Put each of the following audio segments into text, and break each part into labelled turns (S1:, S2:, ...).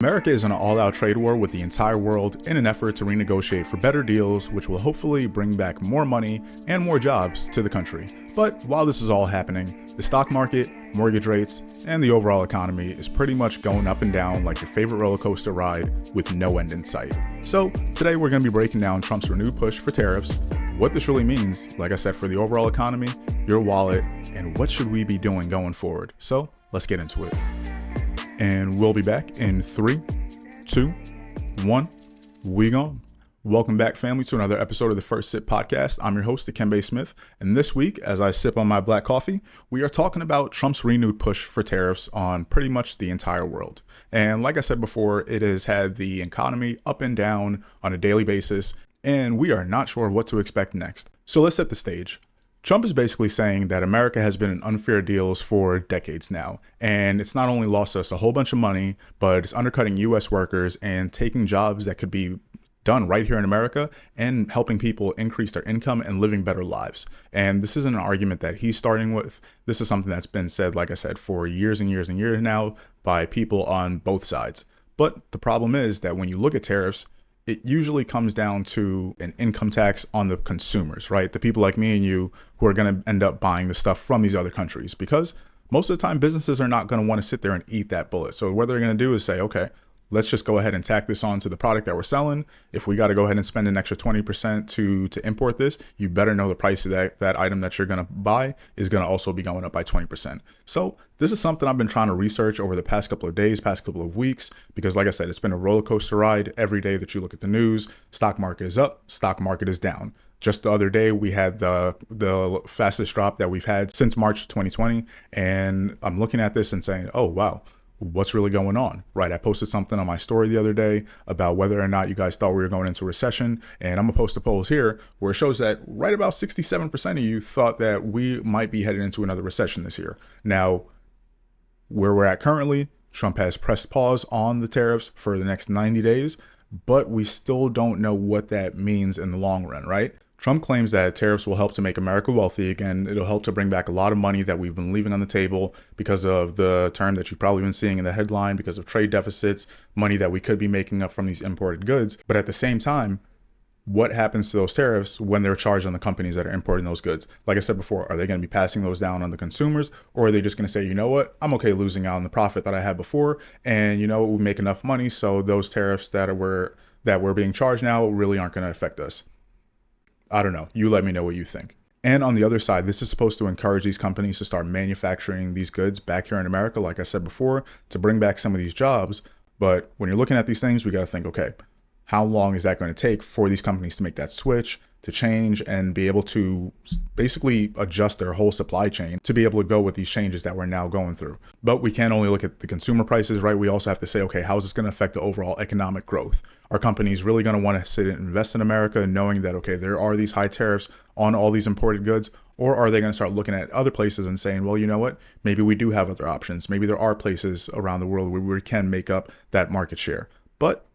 S1: America is in an all-out trade war with the entire world in an effort to renegotiate for better deals, which will hopefully bring back more money and more jobs to the country. But while this is all happening, the stock market, mortgage rates, and the overall economy is pretty much going up and down like your favorite roller coaster ride with no end in sight. So today we're going to be breaking down Trump's renewed push for tariffs, what this really means, like I said, for the overall economy, your wallet, and what should we be doing going forward. So let's get into it. And we'll be back in 3, 2, 1, we gone. Welcome back, family, to another episode of the First Sip Podcast. I'm your host, Dekimbe Smith, and this week, as I sip on my black coffee, we are talking about Trump's renewed push for tariffs on pretty much the entire world. And like I said before, it has had the economy up and down on a daily basis, and we are not sure what to expect next. So let's set the stage. Trump is basically saying that America has been in unfair deals for decades now, and it's not only lost us a whole bunch of money, but it's undercutting U.S. workers and taking jobs that could be done right here in America and helping people increase their income and living better lives. And this isn't an argument that he's starting with. This is something that's been said, like I said, for years and years and years now by people on both sides. But the problem is that when you look at tariffs, it usually comes down to an income tax on the consumers, right? The people like me and you who are going to end up buying the stuff from these other countries, because most of the time businesses are not going to want to sit there and eat that bullet. So what they're going to do is say, okay, let's just go ahead and tack this on to the product that we're selling. If we got to go ahead and spend an extra 20% to import this, you better know the price of that item that you're going to buy is going to also be going up by 20%. So this is something I've been trying to research over the past couple of days, past couple of weeks, because like I said, it's been a roller coaster ride. Every day that you look at the news, stock market is up, stock market is down. Just the other day, we had the fastest drop that we've had since March of 2020. And I'm looking at this and saying, oh, wow, what's really going on, right? I posted something on my story the other day about whether or not you guys thought we were going into a recession. And I'm gonna post a poll here where it shows that right about 67% of you thought that we might be headed into another recession this year. Now, where we're at currently, Trump has pressed pause on the tariffs for the next 90 days, but we still don't know what that means in the long run, right? Trump claims that tariffs will help to make America wealthy again. It'll help to bring back a lot of money that we've been leaving on the table because of the term that you've probably been seeing in the headline, because of trade deficits, money that we could be making up from these imported goods. But at the same time, what happens to those tariffs when they're charged on the companies that are importing those goods? Like I said before, are they going to be passing those down on the consumers, or are they just going to say, you know what, I'm okay losing out on the profit that I had before, and you know we make enough money, so those tariffs that we're being charged now really aren't going to affect us? I don't know. You let me know what you think. And on the other side, this is supposed to encourage these companies to start manufacturing these goods back here in America, like I said before, to bring back some of these jobs. But when you're looking at these things, we got to think, okay, how long is that going to take for these companies to make that switch, to change, and be able to basically adjust their whole supply chain to be able to go with these changes that we're now going through? But we can't only look at the consumer prices, right? We also have to say, okay, how is this going to affect the overall economic growth? Are companies really going to want to sit and invest in America knowing that, okay, there are these high tariffs on all these imported goods? Or are they going to start looking at other places and saying, well, you know what, maybe we do have other options. Maybe there are places around the world where we can make up that market share. But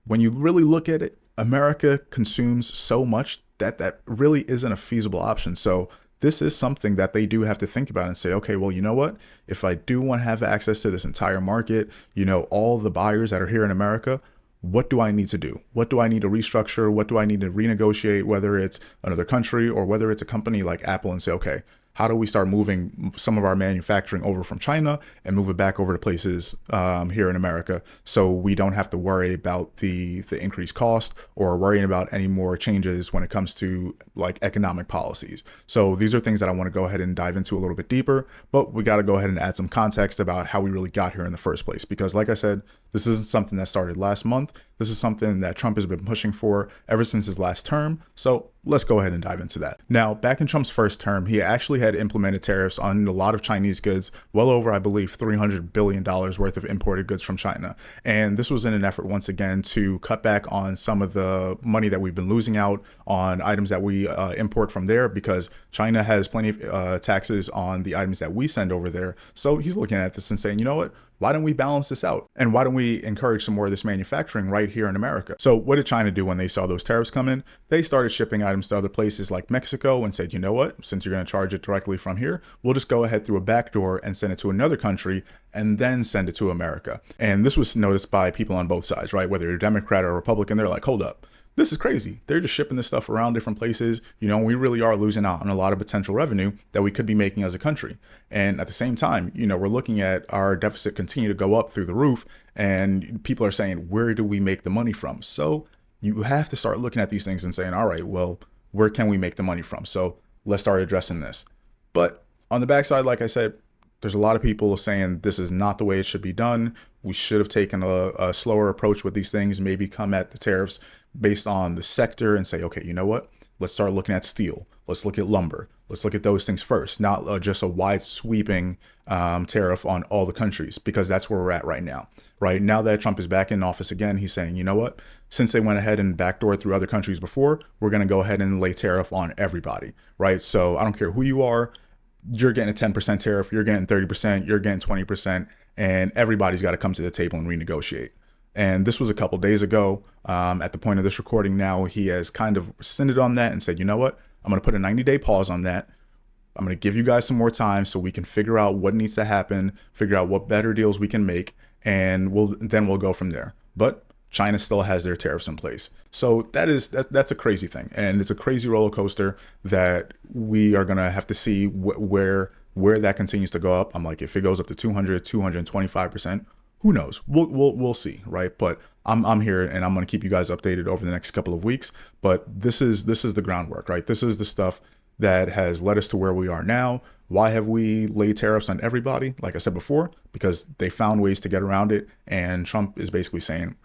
S1: when you really look at it, America consumes so much that really isn't a feasible option. So this is something that they do have to think about and say, okay, well, you know what, if I do want to have access to this entire market, you know, all the buyers that are here in America, what do I need to do? What do I need to restructure? What do I need to renegotiate, whether it's another country or whether it's a company like Apple, and say, okay, how do we start moving some of our manufacturing over from China and move it back over to places here in America, so we don't have to worry about the increased cost or worrying about any more changes when it comes to like economic policies? So these are things that I want to go ahead and dive into a little bit deeper, but we got to go ahead and add some context about how we really got here in the first place. Because like I said, this isn't something that started last month. This is something that Trump has been pushing for ever since his last term. So let's go ahead and dive into that. Now, back in Trump's first term, he actually had implemented tariffs on a lot of Chinese goods, well over, I believe, $300 billion worth of imported goods from China. And this was in an effort, once again, to cut back on some of the money that we've been losing out on items that we import from there, because China has plenty of taxes on the items that we send over there. So he's looking at this and saying, you know what, Why don't we balance this out? And why don't we encourage some more of this manufacturing right here in America? So what did China do when they saw those tariffs come in? They started shipping items to other places like Mexico and said, you know what, since you're going to charge it directly from here, we'll just go ahead through a back door and send it to another country and then send it to America. And this was noticed by people on both sides, right? Whether you're Democrat or Republican, they're like, hold up. This is crazy. They're just shipping this stuff around different places. You know, we really are losing out on a lot of potential revenue that we could be making as a country. And at the same time, you know, we're looking at our deficit continue to go up through the roof, and people are saying, where do we make the money from? So you have to start looking at these things and saying, all right, well, where can we make the money from? So let's start addressing this. But on the backside, like I said, there's a lot of people saying this is not the way it should be done. We should have taken a slower approach with these things, maybe come at the tariffs based on the sector and say, okay, you know what? Let's start looking at steel. Let's look at lumber. Let's look at those things first, not just a wide sweeping tariff on all the countries, because that's where we're at right now. Right now that Trump is back in office again, he's saying, you know what? Since they went ahead and backdoored through other countries before, we're going to go ahead and lay tariff on everybody, right? So I don't care who you are. You're getting a 10% tariff, you're getting 30%, you're getting 20%, and everybody's got to come to the table and renegotiate. And this was a couple days ago. At the point of this recording now, he has kind of rescinded on that and said, you know what? I'm going to put a 90-day pause on that. I'm going to give you guys some more time so we can figure out what needs to happen, figure out what better deals we can make, and we'll go from there. But China still has their tariffs in place. So that's a crazy thing. And it's a crazy roller coaster that we are going to have to see where that continues to go up. I'm like, if it goes up to 200, 225%, who knows? We'll see, right? But I'm here and I'm going to keep you guys updated over the next couple of weeks. But this is the groundwork, right? This is the stuff that has led us to where we are now. Why have we laid tariffs on everybody? Like I said before, because they found ways to get around it. And Trump is basically saying,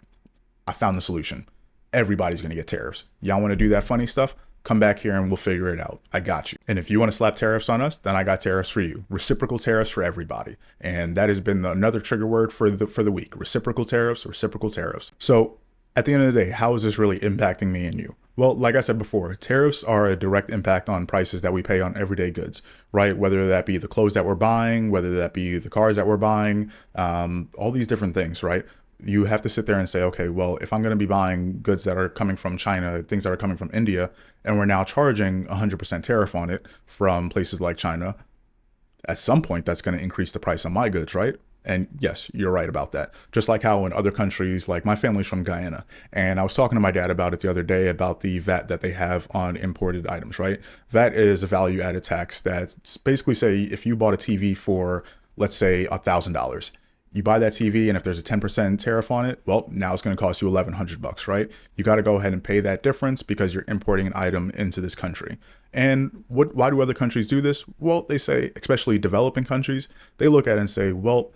S1: I found the solution. Everybody's going to get tariffs. Y'all want to do that funny stuff? Come back here and we'll figure it out. I got you. And if you want to slap tariffs on us, then I got tariffs for you. Reciprocal tariffs for everybody. And that has been another trigger word for the week. Reciprocal tariffs, reciprocal tariffs. So at the end of the day, how is this really impacting me and you? Well, like I said before, tariffs are a direct impact on prices that we pay on everyday goods, right? Whether that be the clothes that we're buying, whether that be the cars that we're buying, all these different things, right? You have to sit there and say, okay, well, if I'm going to be buying goods that are coming from China, things that are coming from India, and we're now charging 100% tariff on it from places like China, at some point that's going to increase the price on my goods, right? And yes, you're right about that. Just like how in other countries, like my family's from Guyana, and I was talking to my dad about it the other day about the VAT that they have on imported items, right? VAT is a value added tax that's basically say if you bought a TV for, let's say, $1,000. You buy that TV, and if there's a 10% tariff on it, well, now it's going to cost you $1,100, right? You got to go ahead and pay that difference because you're importing an item into this country. And why do other countries do this? Well, they say, especially developing countries, they look at it and say, well,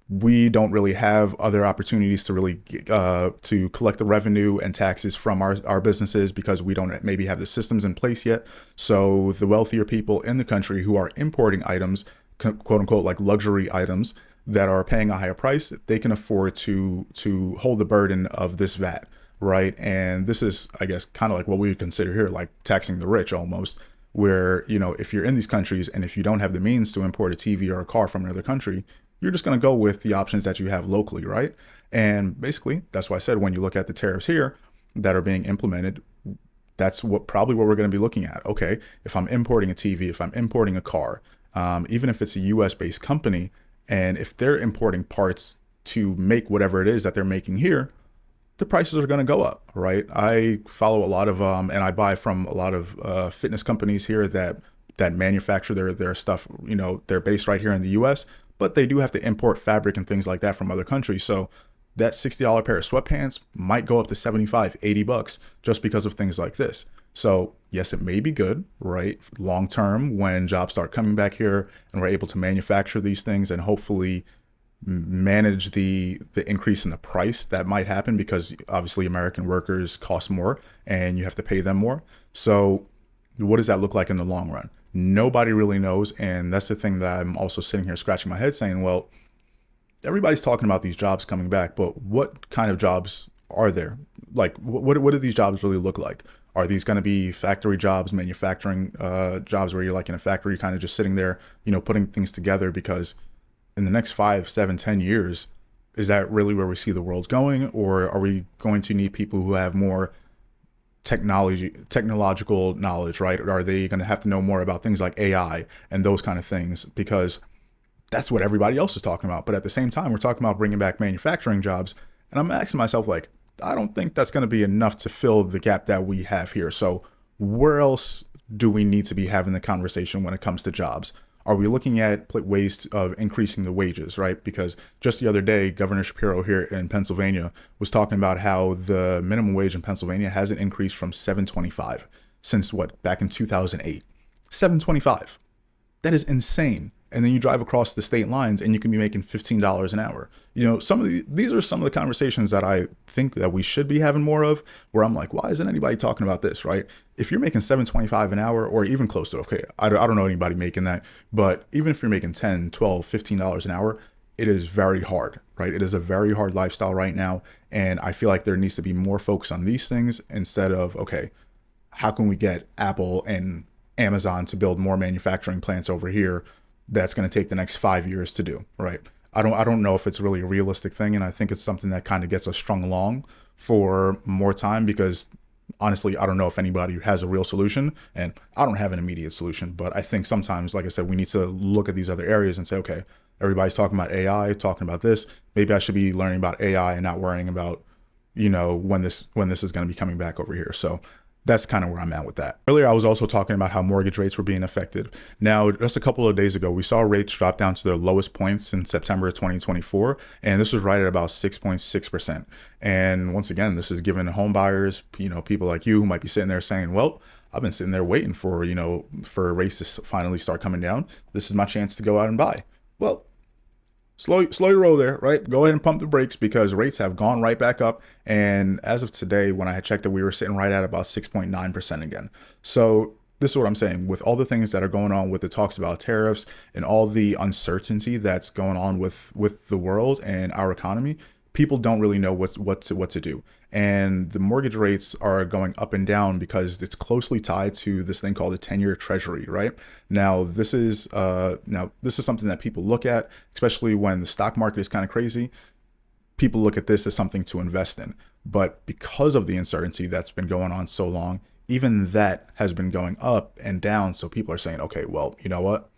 S1: we don't really have other opportunities to really to collect the revenue and taxes from our businesses because we don't maybe have the systems in place yet. So the wealthier people in the country who are importing items, quote unquote, like luxury items, that are paying a higher price, they can afford to hold the burden of this VAT, right? And this is, I guess, kind of like what we would consider here, like taxing the rich almost, where, you know, if you're in these countries and if you don't have the means to import a TV or a car from another country, you're just going to go with the options that you have locally, right? And basically, that's why I said when you look at the tariffs here that are being implemented, that's probably what we're going to be looking at. Okay, if I'm importing a TV, if I'm importing a car, even if it's a US-based company, and if they're importing parts to make whatever it is that they're making here, the prices are going to go up, right? I follow a lot of, and I buy from a lot of fitness companies here that manufacture their stuff. You know, they're based right here in the US, but they do have to import fabric and things like that from other countries. So that $60 pair of sweatpants might go up to $75, $80 just because of things like this. So yes, it may be good, right? Long term, when jobs start coming back here and we're able to manufacture these things and hopefully manage the increase in the price that might happen, because obviously American workers cost more and you have to pay them more. So what does that look like in the long run? Nobody really knows. And that's the thing that I'm also sitting here scratching my head saying, well, everybody's talking about these jobs coming back, but what kind of jobs are there? Like, what do these jobs really look like? Are these going to be factory jobs, manufacturing jobs where you're like in a factory kind of just sitting there, you know, putting things together? Because in the next 5, 7, 10 years, is that really where we see the world going? Or are we going to need people who have more technological knowledge, right? Or are they going to have to know more about things like AI and those kind of things? Because that's what everybody else is talking about. But at the same time, we're talking about bringing back manufacturing jobs. And I'm asking myself, like, I don't think that's going to be enough to fill the gap that we have here. So where else do we need to be having the conversation when it comes to jobs? Are we looking at ways of increasing the wages, right? Because just the other day, Governor Shapiro here in Pennsylvania was talking about how the minimum wage in Pennsylvania hasn't increased from $7.25 since what, back in 2008. $7.25. That is insane. And then you drive across the state lines and you can be making $15 an hour. You know, these are some of the conversations that I think that we should be having more of, where I'm like, why isn't anybody talking about this, right? If you're making $7.25 an hour, or even close to, okay, I don't know anybody making that, but even if you're making $10, $12, $15 an hour, it is very hard, right? It is a very hard lifestyle right now. And I feel like there needs to be more focus on these things instead of, okay, how can we get Apple and Amazon to build more manufacturing plants over here that's going to take the next 5 years to do, right? I don't know if it's really a realistic thing, and I think it's something that kind of gets us strung along for more time, because honestly, I don't know if anybody has a real solution, and I don't have an immediate solution. But I think sometimes, like I said, we need to look at these other areas and say, okay, everybody's talking about AI, talking about this. Maybe I should be learning about AI and not worrying about, you know, when this is going to be coming back over here. So that's kind of where I'm at with that. Earlier, I was also talking about how mortgage rates were being affected. Now, just a couple of days ago, we saw rates drop down to their lowest points in September of 2024, and this was right at about 6.6%. And once again, this is giving home buyers, you know, people like you who might be sitting there saying, well, I've been sitting there waiting for, you know, for rates to finally start coming down. This is my chance to go out and buy. Well, slow your roll there, right? Go ahead and pump the brakes, because rates have gone right back up. And as of today, when I had checked it, we were sitting right at about 6.9% again. So this is what I'm saying. With all the things that are going on with the talks about tariffs and all the uncertainty that's going on with the world and our economy, people don't really know what to do. And the mortgage rates are going up and down because it's closely tied to this thing called the 10-year treasury, right? Now, this is something that people look at, especially when the stock market is kind of crazy. People look at this as something to invest in. But because of the uncertainty that's been going on so long, even that has been going up and down. So people are saying, okay, well, you know what?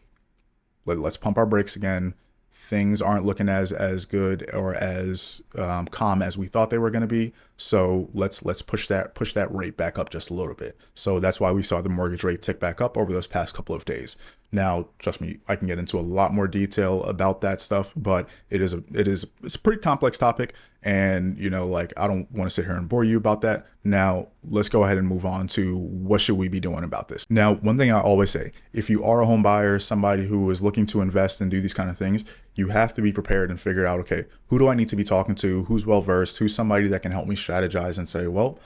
S1: Let's pump our brakes again. Things aren't looking as good or as calm as we thought they were going to be. So let's push that rate back up just a little bit. So that's why we saw the mortgage rate tick back up over those past couple of days. Now, trust me, I can get into a lot more detail about that stuff, but it's a pretty complex topic. And, you know, like, I don't want to sit here and bore you about that. Now, let's go ahead and move on to what should we be doing about this. Now, one thing I always say, if you are a home buyer, somebody who is looking to invest and do these kind of things, you have to be prepared and figure out, okay, who do I need to be talking to? Who's well-versed? Who's somebody that can help me strategize and say, well,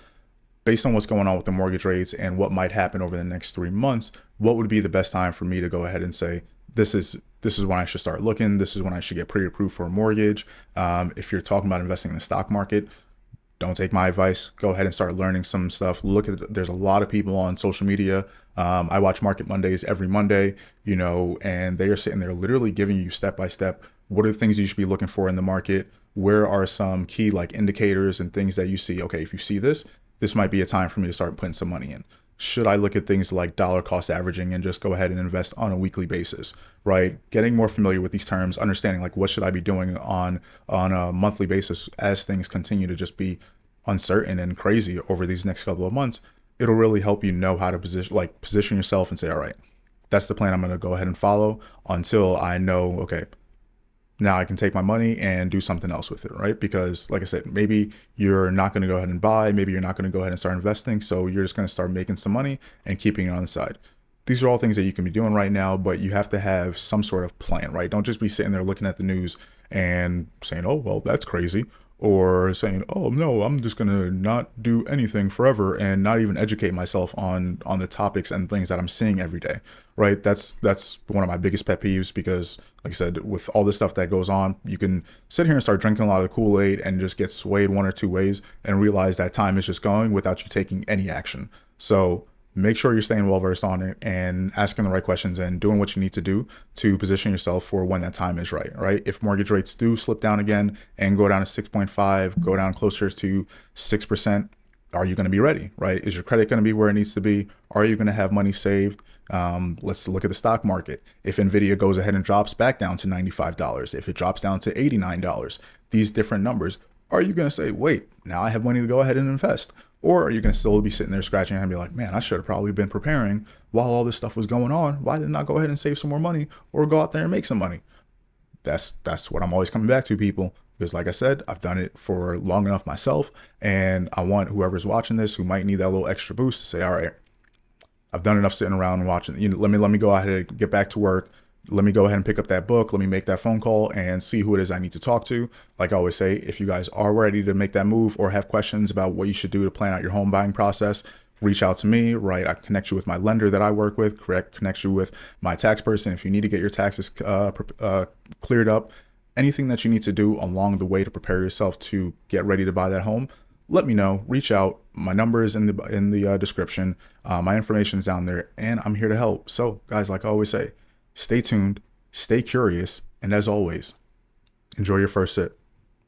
S1: based on what's going on with the mortgage rates and what might happen over the next 3 months, what would be the best time for me to go ahead and say, this is when I should start looking. This is when I should get pre-approved for a mortgage. If you're talking about investing in the stock market, don't take my advice. Go ahead and start learning some stuff. There's a lot of people on social media. I watch Market Mondays every Monday, you know, and they are sitting there literally giving you step by step, what are the things you should be looking for in the market? Where are some key like indicators and things that you see? Okay, if you see this might be a time for me to start putting some money in. Should I look at things like dollar cost averaging and just go ahead and invest on a weekly basis, right? Getting more familiar with these terms, understanding like what should I be doing on a monthly basis as things continue to just be uncertain and crazy over these next couple of months. It'll really help you know how to position yourself and say, all right, that's the plan I'm going to go ahead and follow until I know, okay, now I can take my money and do something else with it, right? Because like I said, maybe you're not going to go ahead and buy, maybe you're not going to go ahead and start investing. So you're just going to start making some money and keeping it on the side. These are all things that you can be doing right now, but you have to have some sort of plan, right? Don't just be sitting there looking at the news and saying, oh, well, that's crazy. Or saying, oh, no, I'm just going to not do anything forever and not even educate myself on the topics and things that I'm seeing every day, right? That's one of my biggest pet peeves because, like I said, with all this stuff that goes on, you can sit here and start drinking a lot of the Kool-Aid and just get swayed one or two ways and realize that time is just going without you taking any action. So make sure you're staying well versed on it and asking the right questions and doing what you need to do to position yourself for when that time is right, right? If mortgage rates do slip down again and go down to 6.5, go down closer to 6%, are you going to be ready, right? Is your credit going to be where it needs to be? Are you going to have money saved? Let's look at the stock market. If Nvidia goes ahead and drops back down to $95, if it drops down to $89, these different numbers, are you going to say, wait, now I have money to go ahead and invest? Or are you going to still be sitting there scratching your head and be like, man, I should have probably been preparing while all this stuff was going on. Why didn't I go ahead and save some more money or go out there and make some money? That's what I'm always coming back to, people, because like I said, I've done it for long enough myself, and I want whoever's watching this who might need that little extra boost to say, all right, I've done enough sitting around and watching. Let me go ahead and get back to work. Let me go ahead and pick up that book. Let me make that phone call and see who it is I need to talk to. Like I always say, if you guys are ready to make that move or have questions about what you should do to plan out your home buying process, reach out to me, right? I connect you with my lender that I work with, connect you with my tax person. If you need to get your taxes cleared up, anything that you need to do along the way to prepare yourself to get ready to buy that home, let me know. Reach out. My number is in the description. My information is down there, and I'm here to help. So, guys, like I always say, stay tuned, stay curious, and as always, enjoy your first sip.